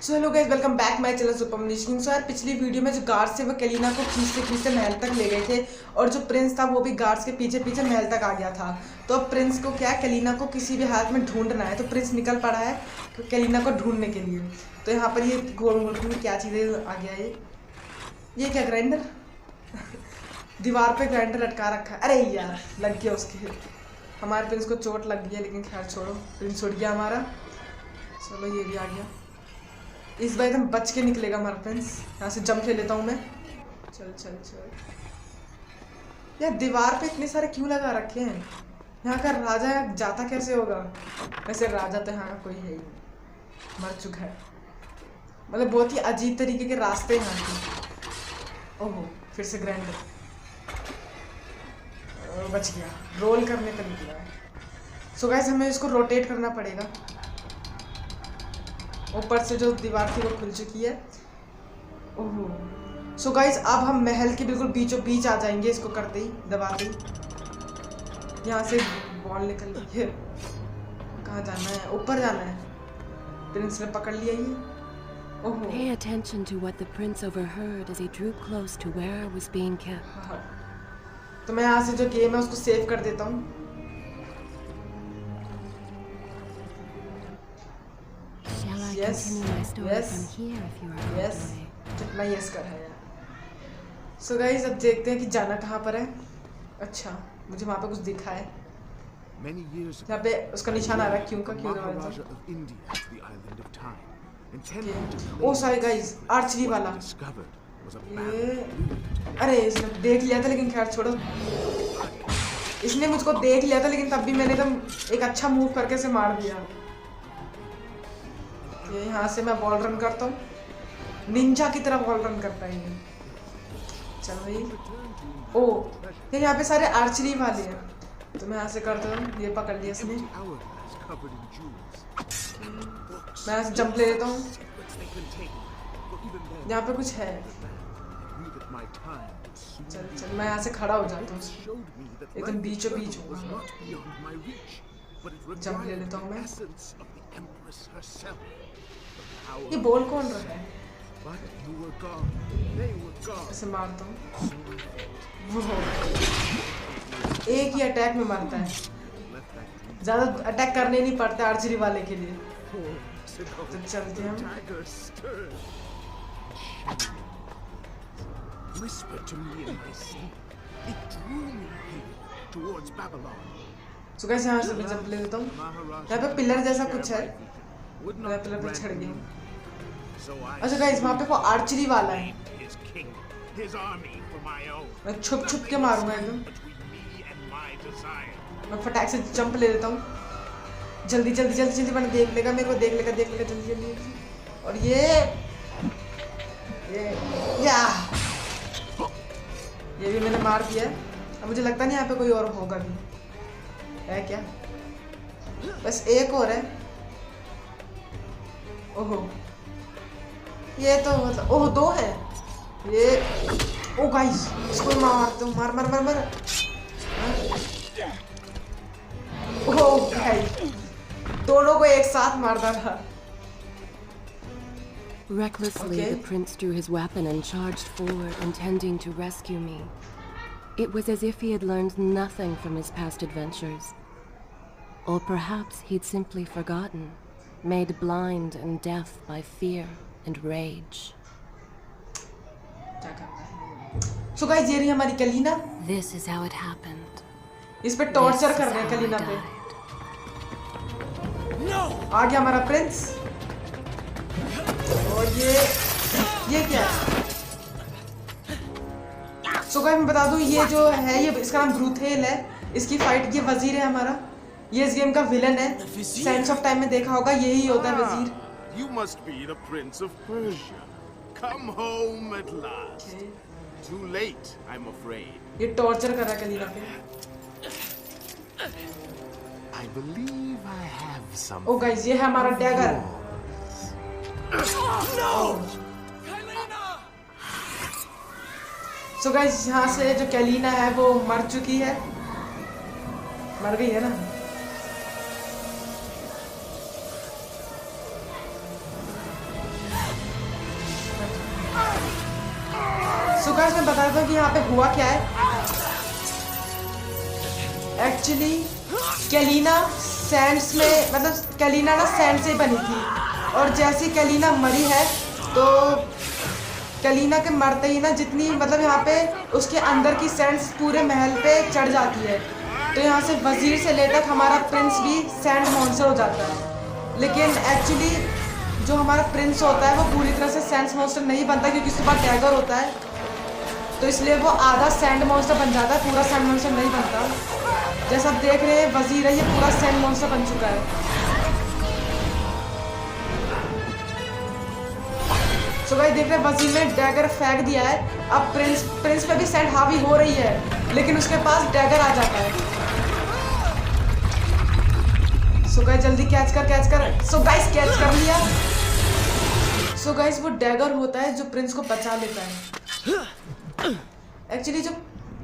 So hello guys, welcome back my channel super Manish. So यार पिछली video में जो गार्ड्स थे वो कलीना को खींचते महल तक ले गए थे और जो प्रिंस था वो भी गार्ड्स के पीछे पीछे महल तक आ गया था। तो अब प्रिंस को क्या है, कलीना को किसी भी हालत में ढूंढना है। तो प्रिंस निकल पड़ा है कलीना को ढूंढने के लिए। तो यहाँ पर ये गोल गोल में क्या चीज़ें आ गया, ये क्या ग्राइंडर दीवार पे ग्राइंडर लटका रखा है। अरे यार लग गया उसके, हमारे प्रिंस को चोट लग गई है, लेकिन खैर छोड़ो, प्रिंस उड़ गया हमारा। चलो ये भी आ गया, इस बार एकदम बच के निकलेगा हमारा प्रिंस। यहाँ से जंप ले लेता हूँ मैं। चल चल चल यार, दीवार पे इतने सारे क्यों लगा रखे हैं? यहाँ का राजा जाता कैसे होगा? वैसे राजा तो यहाँ का कोई है ही नहीं, मर चुका है। मतलब बहुत ही अजीब तरीके के रास्ते यहाँ के। ओहो फिर से ग्राइंडर, बच गया, रोल करने पर निकला है। सो गाइस हमें इसको रोटेट करना पड़ेगा। ऊपर से जो दीवार थी वो खुल चुकी है। ओहो सो गाइस अब हम महल के बिल्कुल बीचों बीच आ जाएंगे, इसको करते ही दबाते ही। यहाँ से बॉल निकल रही है, कहाँ जाना है? ऊपर जाना है। प्रिंस ने पकड़ लिया ये। ओहो Pay attention to what the prince overheard as he drew close to where I was being kept. हाँ। तो मैं यहाँ से जो गेम है उसको सेव कर देता हूँ। Shall I Yes, continue my story yes, from here if you are on yes. your way? कितना यस कर है यार। सो गाइस अब देखते हैं कि जाना कहाँ पर है। अच्छा मुझे वहाँ पे कुछ दिखा है, यहाँ पे उसका निशान आ रहा है, क्यों का क्यों रहा है। ओ सॉरी गाइस, आर्चरी वाला ये, अरे इसने देख लिया था, लेकिन खैर छोड़ो। इसने मुझको देख लिया था, लेकिन तब भी मैंने एकदम एक अच्छा मूव करके से मार दिया। ये यहाँ से मैं बॉल रन करता हूँ, निंजा की तरह बॉल रन करता है ये। चल भाई, ओ ये यहाँ पे सारे आर्चरी वाले हैं, तो मैं यहाँ से करता हूँ। ये पकड़ लिया इसने, मैं यहाँ से जंप ले लेता हूँ। यहाँ पे कुछ है, चल चल मैं यहाँ से खड़ा हो जाता हूँ, एकदम बीचों बीच हूँ। जंप ले लेता हूँ मैं। ये बॉल कौन रहा है? ऐसे मारता हूँ, एक ही अटैक में मारता है, ज्यादा अटैक करने नहीं पड़ते आर्चरी वाले के लिए। तो चलते हम। So guys, यहाँ से मैं जंप ले लेता हूँ। यहाँ पे पिलर जैसा कुछ है, मैं पिलर पे चढ़ गया। अच्छा गाइस वहाँ पे वो आर्चरी वाला है, मैं छुप छुप के मारूंगा एकदम। मैं फटाक से जंप ले लेता हूँ, जल्दी जल्दी जल्दी जल्दी। मैंने देख लेगा, मेरे को देख लेगा जल्दी जल्दी। और ये भी मैंने मार दिया। अब मुझे लगता नहीं यहाँ पे कोई और होगा भी, है क्या? बस एक और है। ओहो ये तो मतलब, ओह दो है ये। ओ गाइस इसको मार दो, मार मार मार मार। ओह भाई दोनों को एक साथ मार डाला। Recklessly, the prince drew his weapon and charged forward, intending to rescue me. It was as if he had learned nothing from his past adventures. Or perhaps he'd simply forgotten, made blind and deaf by fear and rage. So guys ये रही हमारी Kalina. This is how it happened. इस पे torture कर रहे हैं कलीना पे। आ गया हमारा प्रिंस। और ये क्या है? सो गाइस मैं बता दूं, ये जो है ये इसका नाम ब्रूथेल है। इसकी फाइट, ये वजीर है हमारा, ये इस गेम का विलन है। सेंस ऑफ टाइम में देखा होगा, यही होता है वजीर। You must be the Prince of Persia. Come home at last. Too late, I'm afraid. ये टॉर्चर कर रहा है कलीना पे। I believe I have some. Oh guys ये है हमारा डैगर। सो गाइस यहाँ से जो कैलीना है वो मर चुकी है, मर गई है ना। गाइस मैं बता दूं कि यहाँ पे हुआ क्या है। एक्चुअली कैलिना सैंड्स में, मतलब कैलिना ना सैंड से ही बनी थी, और जैसी कैलिना मरी है तो कैलिना के मरते ही ना जितनी मतलब यहाँ पे उसके अंदर की सैंड्स पूरे महल पे चढ़ जाती है। तो यहाँ से वजीर से लेकर हमारा प्रिंस भी सैंड मॉन्स्टर हो जाता है। लेकिन एक्चुअली जो हमारा प्रिंस होता है वो पूरी तरह से सैंड मॉन्स्टर नहीं बनता, क्योंकि उसके पास डैगर होता है, तो इसलिए वो आधा सैंड मॉन्स्टर बन जाता है, पूरा सैंड मॉन्स्टर नहीं बनता। जैसा आप देख रहे हैं वजीर है, ये पूरा सैंड मॉन्स्टर बन चुका है। सो गाइस देख रहे हैं वजीर ने डैगर फेंक दिया है। अब प्रिंस पे भी सैंड हावी हो रही है, लेकिन उसके पास डैगर आ जाता है। सो गाइस जल्दी कैच कर। सो गाइस कैच कर लिया। सो गाइस वो डैगर होता है जो प्रिंस को बचा लेता है। एक्चुअली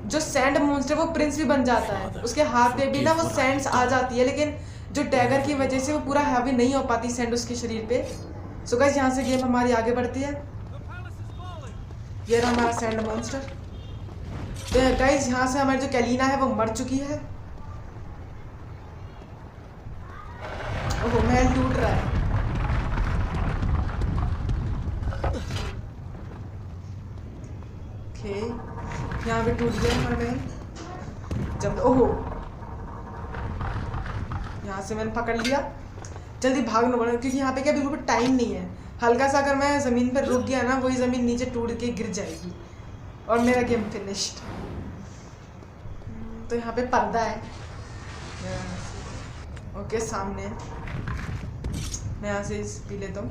जो सैंड मॉन्स्टर वो प्रिंस भी बन जाता है, उसके हाथ पे भी ना वो सैंड्स आ जाती है, लेकिन जो डैगर की वजह से वो पूरा हैवी नहीं हो पाती सैंड उसके शरीर पे। सो गाइस यहाँ से गेम हमारी आगे बढ़ती है। ये रहा हमारा सैंड मॉन्स्टर। तो गाइस यहाँ से हमारी जो कैलिना है वो मर चुकी है। ओह महल टूट रहा है। ओके यहाँ पे टूट गया हमारा महल। जब ओहो यहाँ से मैंने पकड़ लिया। जल्दी भागना पड़ेगा, क्योंकि यहाँ पे क्या बिल्कुल टाइम नहीं है। हल्का सा अगर मैं ज़मीन पर रुक गया ना, वही ज़मीन नीचे टूट के गिर जाएगी और मेरा गेम फिनिश्ड। तो यहाँ पे पर्दा है। ओके सामने मैं यहाँ से पी लेता हूँ।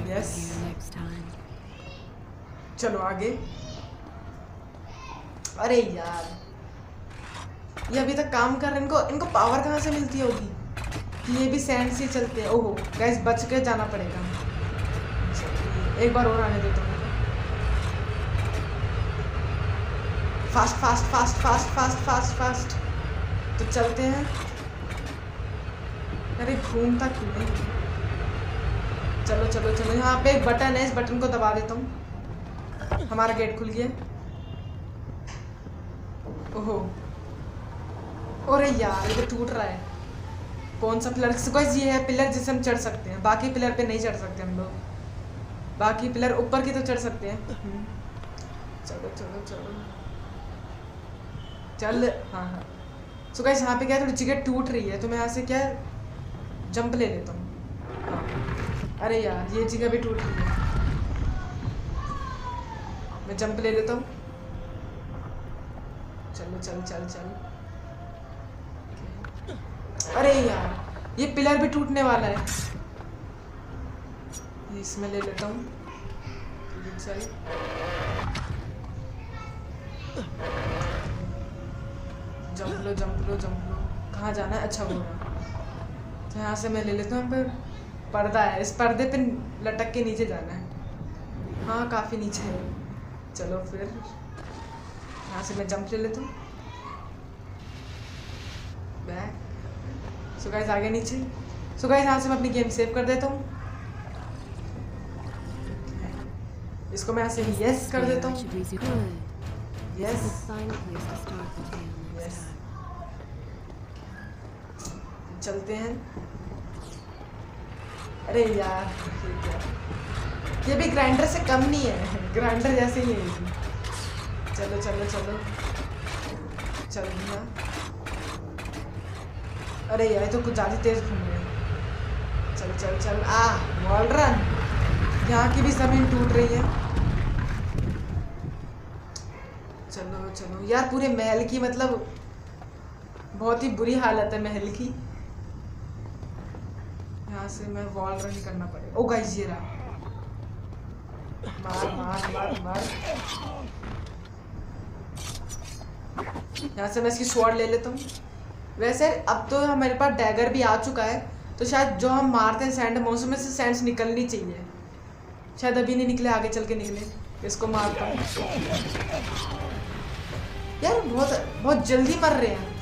यस चलो आगे। अरे यार ये अभी तक काम कर रहे हैं, इनको पावर कहाँ से मिलती होगी कि ये भी सैंड से चलते हैं। ओहो गाइस बच के जाना पड़ेगा। एक बार और आने देता हूँ। फास्ट तो चलते हैं। अरे घूमता क्यों नहीं। चलो यहाँ पे एक बटन है, इस बटन को दबा देता हूँ। हमारा गेट खुल गया। ओहो अरे यार ये तो टूट रहा है। कौन सा पिलर? गाइस ये है पिलर जिसे हम चढ़ सकते हैं, बाकी पिलर पे नहीं चढ़ सकते हम लोग। बाकी पिलर ऊपर की तो चढ़ सकते हैं। चल हाँ। सो गाइस यहाँ पे क्या थोड़ी जगह टूट रही है, तो मैं यहाँ से क्या जंप ले लेता हूँ। अरे यार ये जगह भी टूट रही है, मैं जंप ले लेता हूँ। चल। अरे यार ये पिलर भी टूटने वाला है, इसमें ले लेता हूँ। चल जंप लो। कहाँ जाना है? अच्छा वो तो यहाँ से मैं ले लेता हूँ। पर पर्दा है, इस पर्दे पे लटक के नीचे जाना है। हाँ काफ़ी नीचे है। चलो फिर यहाँ से मैं जंप ले लेता हूँ। बैक। सो गाइस आगे नीचे। सो गाइस यहाँ से मैं अपनी गेम सेव कर देता हूँ। इसको मैं यहाँ से यस कर देता हूँ। यस चलते हैं। अरे यार ये भी ग्राइंडर से कम नहीं है, ग्राइंडर जैसे ही है। चलो चल दिया। अरे यार तो कुछ ज़्यादा तेज घूम रहे हैं। चल वॉल रन। यहाँ की भी ज़मीन टूट रही है। चलो यार पूरे महल की मतलब बहुत ही बुरी हालत है महल की। यहाँ से मैं वॉल रन करना पड़ेगा। ओ गाइस ये रहा। मार। यहाँ से मैं इसकी स्वॉर्ड ले लेता हूँ। वैसे अब तो हमारे पास डैगर भी आ चुका है, तो शायद जो हम मारते हैं सैंड मॉन्स्टर में से सैंड्स निकलनी चाहिए। शायद अभी नहीं निकले, आगे चल के निकले। इसको मारता हूँ। यार बहुत जल्दी मर रहे हैं,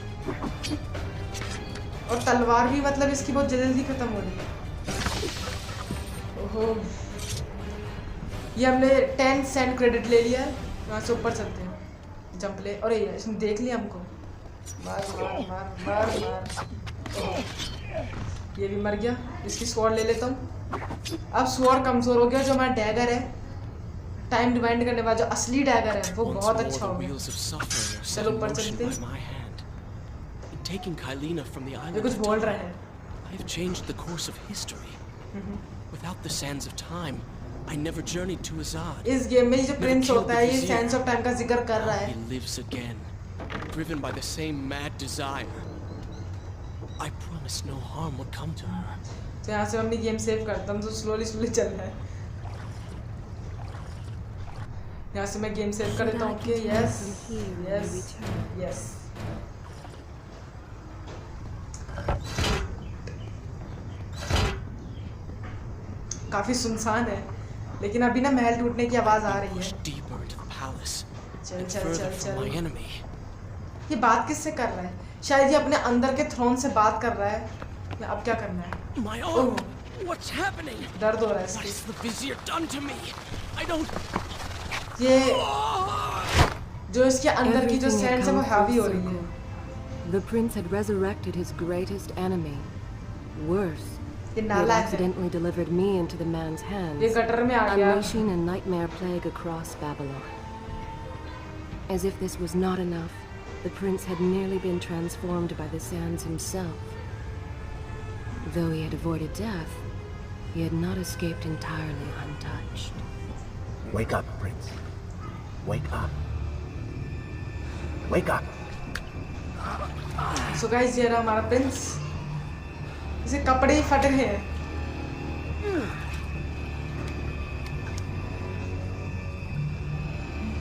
और तलवार भी मतलब इसकी बहुत जल्दी खत्म हो रही है। ओहो, ये हमने 10 सेंट क्रेडिट ले लिया। यहाँ से ऊपर चलते हैं, जंप ले। अरे यार इसने देख लिया हमको। मार मार मार मार मार। ये भी मर गया। इसकी स्वॉर्ड ले लेता हूँ। अब स्वॉर्ड कमजोर हो गया। जो हमारा डैगर है, टाइम रिवाइंड करने वाला जो असली डैगर है, वो बहुत अच्छा हो गया। चलो ऊपर चलते हैं। ये कुछ बोल रहा है। I've changed the course of history. Without the sands of time, I never journeyed to Azad. इस गेम में जो प्रिंस होता है, ये सैंड्स ऑफ टाइम का जिक्र कर रहा है। He lives again, driven by the same mad desire. I promised no harm would come to her. तो यहाँ से हम गेम सेव करता हूँ, तो स्लोली चल रहा है। यहाँ से मैं गेम सेव कर देता हूँ। Okay, yes yes yes. काफी सुनसान है, लेकिन अभी ना महल टूटने की आवाज आ रही है। चल चल चल चल। ये बात किससे कर रहा है? शायद ये अपने अंदर के थ्रोन से बात कर रहा है। अब क्या करना है? ओह, दर्द हो रहा है इसकी। ये जो इसके अंदर की जो सैंड है वो हैवी हो रही है। The prince had resurrected his greatest enemy. Worse, ये he had नालायक है। accidentally delivered me into the man's hands, ये गटर में आ गया। unleashing a nightmare plague across Babylon. As if this was not enough, the prince had nearly been transformed by the sands himself. Though he had avoided death, he had not escaped entirely untouched. Wake up, Prince. Wake up. Wake up. So guys, ये रहा हमारा Prince. इसे कपड़े ही फट रहे हैं।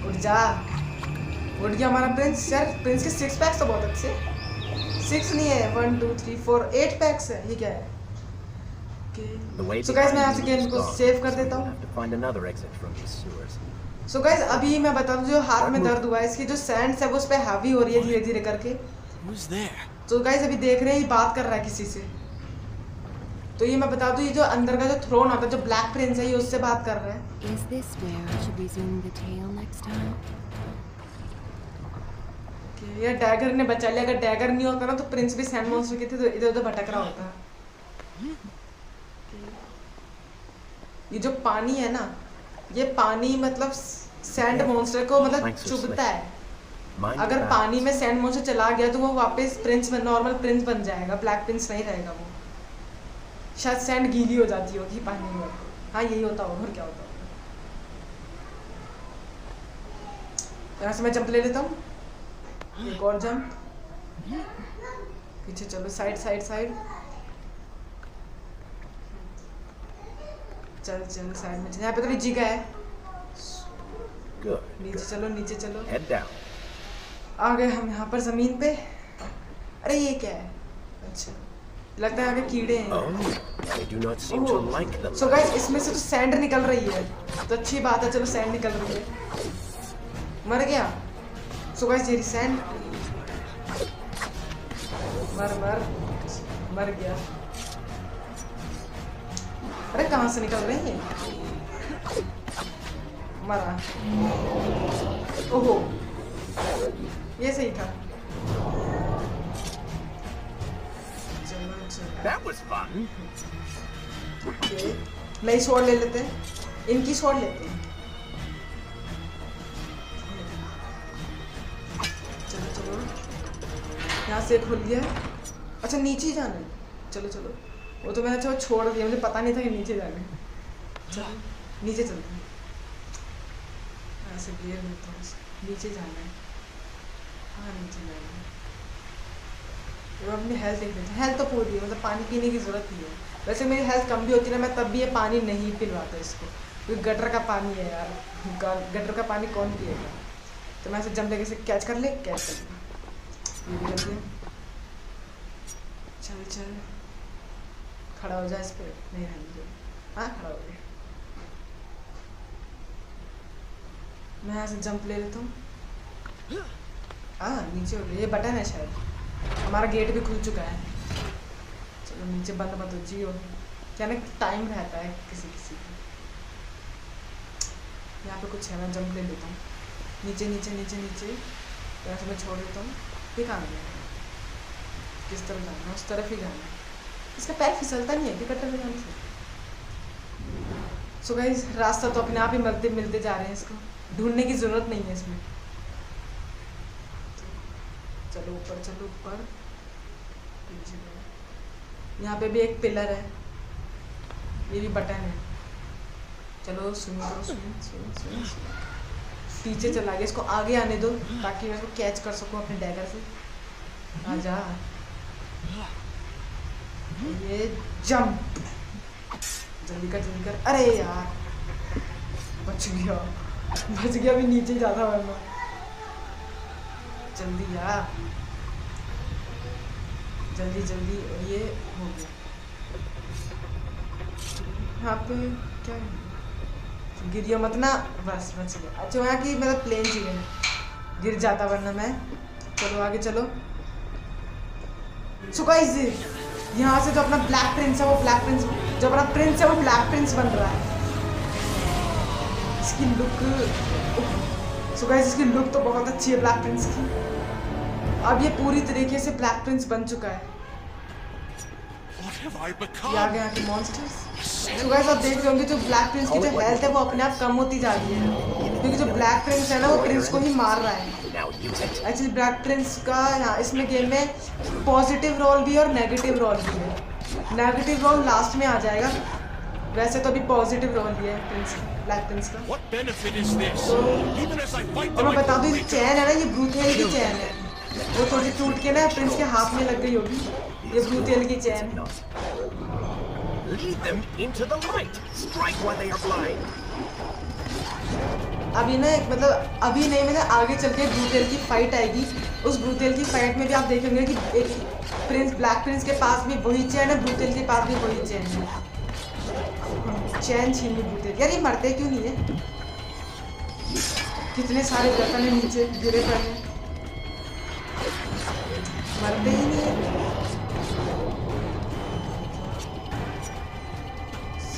उठ जा। उठ गया हमारा प्रिंस। यार प्रिंस के 6 पैक्स तो बहुत अच्छे। 6 नहीं है, 1 2 3 4 8 पैक्स है। ये क्या है? So guys, मैं यहाँ से गेम को सेव कर देता हूँ। So guys, अभी मैं बता दूँ, जो हाथ में दर्द हुआ है, इसकी जो सैंड्स है वो उस पे हावी हो रही है धीरे धीरे करके। तो गाइस अभी देख रहे हैं ये बात कर रहा है किसी से। तो ये मैं बता दूं, ये जो अंदर का जो थ्रोन होता है, जो ब्लैक प्रिंस है, ये उससे बात कर रहा है। Is this where I should resume the tale next time? ये डैगर ने बचा लिया। अगर डैगर नहीं होता ना तो प्रिंस भी सैंड मॉन्स्टर के थे तो इधर उधर भटक रहा होता। ये जो पानी है ना, ये पानी मतलब सैंड मॉन्स्टर को मतलब चुभता है। अगर पानी में सैंड मॉन्स्टर चला गया तो वो वापस प्रिंस में नॉर्मल प्रिंस बन जाएगा, ब्लैक प्रिंस नहीं रहेगा वो। शायद सैंड गीली हो जाती होगी पानी में। हाँ यही होता होगा, और क्या होता होगा। यहाँ से मैं जंप ले लेता हूँ। एक और जंप। पीछे चलो, साइड साइड साइड। चल चल साइड में चल। यहाँ पे तो जगह है। नीचे चलो, नीचे चलो। आ गए हम यहाँ पर जमीन पे। अरे ये क्या है? अच्छा, लगता है यहाँ पे कीड़े हैं। So guys, इसमें से तो सैंड निकल रही है, तो अच्छी बात है। चलो सैंड निकल रही है। मर गया। So guys, ये सैंड मर गया। अरे कहाँ से निकल रहे हैं? मरा। ओहो, ये सही था। That was fun. नई स्वॉर्ड ले लेते हैं, इनकी स्वॉर्ड लेते हैं। चलो चलो, यहाँ से खुल गया। अच्छा नीचे ही जाना है। चलो चलो, वो तो मैंने अच्छा छोड़ दिया, मुझे पता नहीं था कि नीचे जाना है। चलो नीचे चलते हैं। यहाँ से घेर लेता हूँ, नीचे जाना है। हाँ नीचे जाना है। तो अपनी हेल्थ देख लेते हैं। हेल्थ तो पूरी है, मतलब पानी पीने की ज़रूरत नहीं है। वैसे मेरी हेल्थ कम भी होती है ना, मैं तब भी ये पानी नहीं पिलवाता इसको, क्योंकि गटर का पानी है यार। गटर का पानी कौन पिएगा? तो मैं ऐसे जंप लेके से कैच कर ले, कैच कर ले। ये भी कर दिया। चल चल, खड़ा हो जाए इस पर। नहीं रहने दो। हाँ खड़ा हो गया। मैं यहाँ से जंप ले लेता हूँ। हाँ नीचे हो गया। ये बटन है शायद। हमारा गेट भी खुल चुका है। चलो नीचे बंद मत हो जियो। क्या ना टाइम रहता है किसी किसी का। यहाँ पे कुछ है, मैं जंप ले लेता हूँ। नीचे नीचे नीचे नीचे यहाँ से मैं छोड़ देता हूँ। ये कहाँ गया? किस तरफ जाना है? उस तरफ ही जाना है। इसका पैर फिसलता नहीं है कि कट्टर में से। सो गाइस रास्ता तो अपने आप ही मिलते मिलते जा रहे हैं, इसको ढूंढने की जरूरत नहीं है इसमें। चलो ऊपर चलो ऊपर। यहाँ पे भी एक पिलर है, ये भी बटन है। चलो स्विम करो, स्विम। पीछे चला गया, इसको आगे आने दो ताकि मैं इसको कैच कर सकूं अपने डैगर से। आजा, ये जंप, जल्दी कर। अरे यार बच गया भी, नीचे जाता वरना। जल्दी यार, जल्दी। और ये हो गया। यहाँ पे क्या है? गिरिया मत ना, बस बच गया। अच्छा यहाँ की मतलब प्लेन चाहिए, गिर जाता वरना मैं। चलो आगे चलो। सो गाइस यहाँ से जो अपना ब्लैक प्रिंस है वो ब्लैक प्रिंस बन रहा है। इसकी लुक, सो गाइस इसकी लुक तो बहुत अच्छी है ब्लैक प्रिंस की। अब ये पूरी तरीके से ब्लैक प्रिंस बन चुका है। ये आ गए यहाँ के मॉन्स्टर्स। तो गाइस आप देख रहे होंगे जो ब्लैक प्रिंस की जो हेल्थ है वो अपने आप कम होती जा रही है, क्योंकि जो ब्लैक प्रिंस है ना वो प्रिंस को ही मार रहा है। एक्चुअली ब्लैक प्रिंस का यहाँ इसमें गेम में पॉजिटिव रोल भी और नेगेटिव रोल भी है। नेगेटिव रोल लास्ट में आ जाएगा, वैसे तो अभी पॉजिटिव रोल भी है ब्लैक प्रिंस का। तो मैं बता दूँ ये चैन है ना, ये ब्रूथेल की चैन है। वो थोड़ी टूट के ना प्रिंस के हाथ में लग गई होगी, ये ब्रूथेल की चैन। Lead them into the light. Strike while they are blind. अभी ना मतलब अभी नहीं, मतलब आगे चल के ब्रूथेल की फाइट आएगी। उस ब्रूथेल की फाइट में भी आप देखेंगे कि एक प्रिंस, ब्लैक प्रिंस के पास भी वही चैन है, ब्रूथेल के पास भी वही चैन है। चैन छीन ली ब्रूथेल। यार ये मरते क्यों नहीं है? कितने सारे वेपन है नीचे गिरे पड़े हैं, मरते ही नहीं है।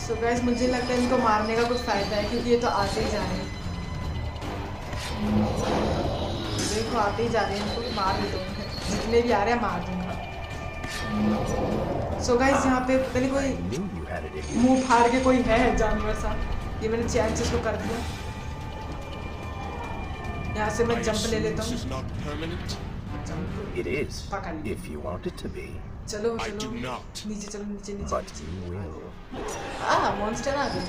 So guys, मुझे लगता है इनको मारने का कुछ फायदा है, क्योंकि ये तो आते ही जा रहे हैं। देखो आते ही जा रहे हैं, इनको मार भी दूंगा, जितने भी आ रहे हैं मार दूंगा। So guys यहाँ पे पता नहीं कोई मुंह फाड़ के कोई है जानवर सा, ये मैंने चैन से इसको कर दिया। यहाँ से मैं जंप ले लेता हूँ। It is, if you want it to be. चलो नीचे चलो, नीचे But you will. मॉन्स्टर आ गए।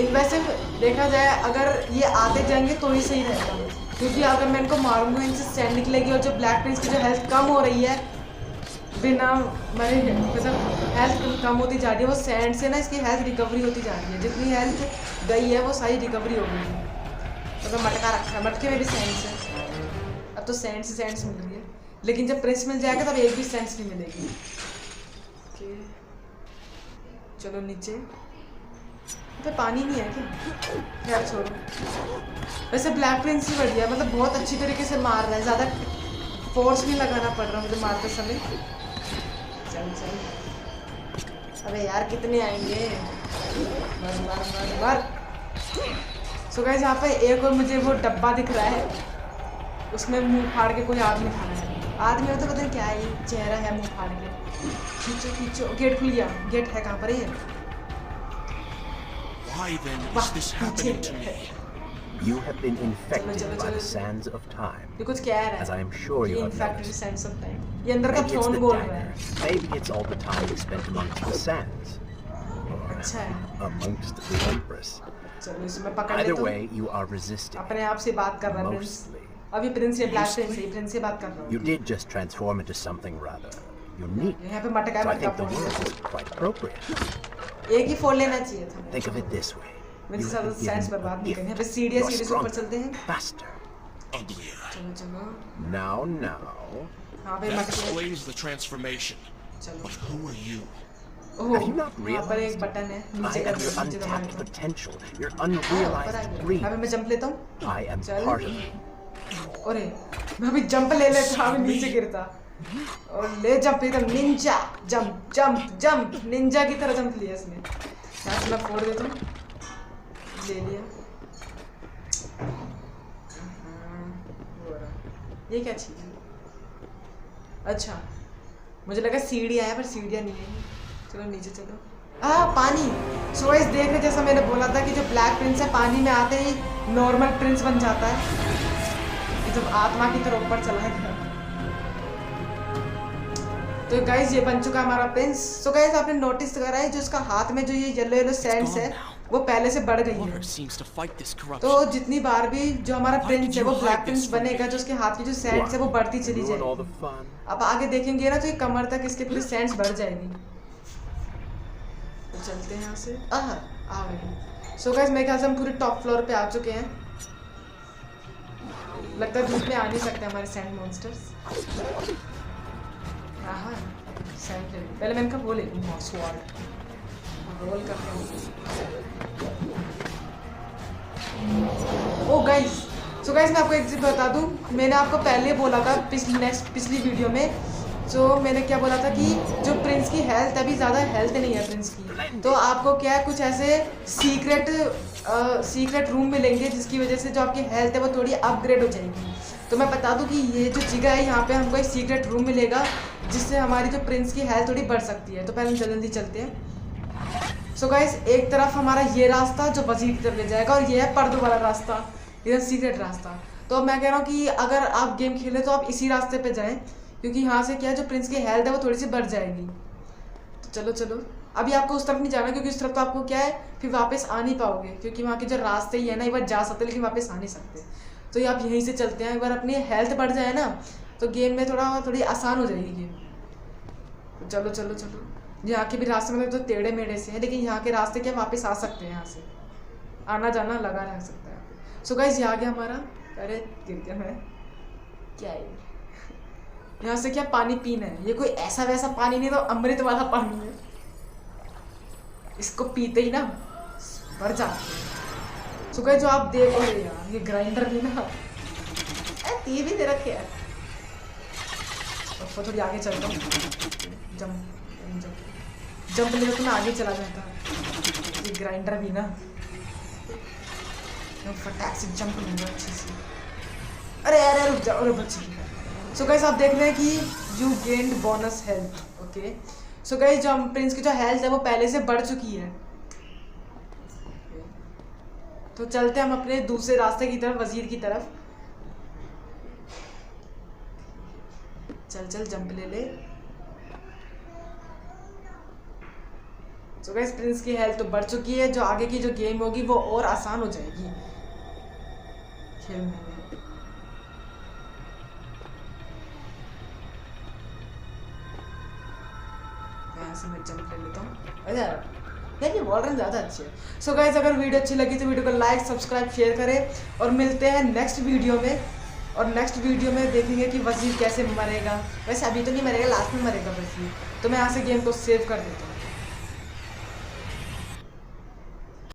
इन वैसे देखा जाए अगर ये आते जाएंगे तो ही सही रहेगा, क्योंकि अगर मैं इनको मारूंगा इनसे सैंड निकलेगी और जो ब्लैक प्रिंस की जो हेल्थ कम हो रही है बिना मेरे मतलब हेल्थ कम होती जा रही है, वो सैंड से ना इसकी हेल्थ रिकवरी होती जा रही है। जितनी हेल्थ गई है वो सारी रिकवरी हो गई है। तो मैं मटका रखा है, मटके में भी सैंड्स है। अब तो सैंड्स मिल रही है, लेकिन जब प्रिंस मिल जाएगा तब एक भी सैंड्स नहीं मिलेगी। चलो नीचे, तो पानी नहीं है क्या? यार छोड़ो। वैसे ब्लैक प्रिंस ही बढ़िया, मतलब बहुत अच्छी तरीके से मार रहा है, ज़्यादा फोर्स नहीं लगाना पड़ रहा मुझे मारते समय। चल अबे यार कितने आएंगे? मर। सो गाइस यहाँ पे एक और मुझे वो डब्बा दिख रहा है, उसमें मुंह फाड़ के कोई आदमी खाना है। आदमी तो पता नहीं क्या है, ये चेहरा है मुंह फाड़ के। खींचो, गेट खुल गया। गेट है कहाँ पर? है Why then is this happening to me? You have been infected by the sands of time. ये कुछ कह रहा है, as I am sure you have infected noticed. sands of time. ये अंदर का Maybe it's थ्रोन the बोल रहा है। dagger. Maybe it's all the time you spent amongst the sands. अच्छा है। Amongst the Empress. चलो इसमें पकड़ Either लेता way, हूँ। you are resisting. अपने आप से बात कर रहा है प्रिंस। Mostly. अभी प्रिंस ये ब्लैक प्रिंस है, प्रिंस से बात कर रहा हूँ। You did just transform into something rather unique. यहाँ पे मटका So I think the फोड़ word is quite appropriate. एक ही फोड़ लेना चाहिए था। Think of it this way. मुझे You ज़्यादा have सैंड्स been बर्बाद नहीं given. करनी। यहाँ पे सीढ़ियाँ You're सीढ़ी से ऊपर stronger, चलते हैं। faster. Uglier. चलो Now. हाँ पे That मटके। explains the transformation. चलो But who are you? Oh Have you not यहाँ पर एक realized? बटन है, I नीचे कर am your दो, नीचे दबा untapped दो। potential, your ऊपर आ unrealized गया। dream. यहाँ पे मैं जंप लेता हूँ। I am चल। part of you. अरे मैं अभी जंप ले लेता, अभी नीचे गिरता। और ले जंप एकदम Ninja, jump jump jump, Ninja की तरह जंप लिया इसने। यहाँ से मैं फोड़ देता हूँ, ले लिया। ये क्या चीज़ है? अच्छा मुझे लगा सीढ़ी आया, पर सीढ़ियाँ नहीं है। चलो नीचे चलो। पानी। सो गाइस देख रहे, जैसा मैंने बोला था कि जो ब्लैक प्रिंस है पानी में आते ही नॉर्मल प्रिंस बन जाता है, जब आत्मा की तरफ ऊपर चला गया। तो गाइस ये बन चुका है हमारा प्रिंस। सो गाइस आपने नोटिस करा है जो इसका हाथ में जो ये येलो येलो सैंड्स है वो पहले से बढ़ गई है। तो जितनी बार भी जो हमारा प्रिंस है वो ब्लैक प्रिंस बनेगा, जो उसके हाथ की जो सैंड्स है वो बढ़ती चली जाएगी। अब आगे देखेंगे ना तो ये कमर तक इसके पूरी सैंड्स बढ़ जाएगी। तो चलते हैं यहाँ से। आ गए। सो गाइस मेरे ख्याल से हम पूरे टॉप फ्लोर पे आ चुके हैं। लगता है धूप में आ नहीं सकते हमारे सैंड मॉन्स्टर्स। हाँ सैंड पहले मैं इनका वो ले लूँ, स्वॉर्ड रोल करते हैं। ओ गाइस, सो गाइस मैं आपको एक चीज़ बता दूं, मैंने आपको पहले बोला था पिछली वीडियो में, जो मैंने क्या बोला था कि जो प्रिंस की हेल्थ अभी ज़्यादा हेल्थ नहीं है प्रिंस की, तो आपको क्या है कुछ ऐसे सीक्रेट रूम मिलेंगे जिसकी वजह से जो आपकी हेल्थ है वो थोड़ी अपग्रेड हो जाएगी। तो मैं बता दूं कि ये जो जगह है यहाँ पे हमको एक सीक्रेट रूम मिलेगा जिससे हमारी जो प्रिंस की हेल्थ थोड़ी बढ़ सकती है। तो पहले हम जल्दी चलते हैं। सो गाइस एक तरफ हमारा ये रास्ता जो वजीर की तरफ ले जाएगा, और ये है पर्दों वाला रास्ता, ये सीक्रेट रास्ता। तो मैं कह रहा हूँ कि अगर आप गेम खेलें तो आप इसी रास्ते पे जाएं, क्योंकि यहाँ से क्या है जो प्रिंस की हेल्थ है वो थोड़ी सी बढ़ जाएगी। तो चलो चलो, अभी आपको उस तरफ नहीं जाना, क्योंकि उस तरफ तो आपको क्या है फिर वापस आ नहीं पाओगे, क्योंकि वहाँ के जो रास्ते ही है ना एक बार जा सकते लेकिन वापस आ नहीं सकते। तो ये आप यहीं से चलते हैं। एक बार अपनी हेल्थ बढ़ जाए ना तो गेम में थोड़ी आसान हो जाएगी गेम। तो चलो चलो चलो, यहाँ के भी रास्ते में तो टेढ़े मेढ़े से हैं, लेकिन यहाँ के रास्ते क्या वापस आ सकते हैं, यहाँ से आना जाना लगा रह सकता है। सो गाइस यहाँ गया हमारा, अरे गिर गया मैं, क्या है यहाँ से क्या पानी पीना है। ये कोई ऐसा वैसा पानी नहीं, तो अमृत वाला पानी है, इसको पीते ही ना बढ़ जाते हैं। सो गाइस जो आप देखो यार ये ग्राइंडर भी ना ती भी दे रखे है। तो थोड़ी आगे चलता हूँ, जंप ले तो मैं आगे चला जाता। ये ग्राइंडर भी ना फटाक से जंप लूँगा अच्छे से। अरे अरे रुक जाओ, अरे बच्ची। सो गाइस आप देख रहे हैं कि you gained bonus health. Okay so guys जो प्रिंस की जो हेल्थ है वो पहले से बढ़ चुकी है। तो चलते हैं हम अपने दूसरे रास्ते की तरफ, वजीर की तरफ। चल चल जंप ले ले। सो गाइस प्रिंस की हेल्थ तो बढ़ चुकी है, जो आगे की जो गेम होगी वो और आसान हो जाएगी खेलने में। से मैं जंप ले लेता हूँ। अरे यार ये वॉल रन ज़्यादा अच्छी है। सो गाइस अगर वीडियो अच्छी लगी तो वीडियो को लाइक सब्सक्राइब शेयर करें, और मिलते हैं नेक्स्ट वीडियो में। और नेक्स्ट वीडियो में देखेंगे कि वजीर कैसे मरेगा। वैसे अभी तो नहीं मरेगा, लास्ट में मरेगा वजीर। तो मैं यहाँ से गेम को सेव कर देता हूँ।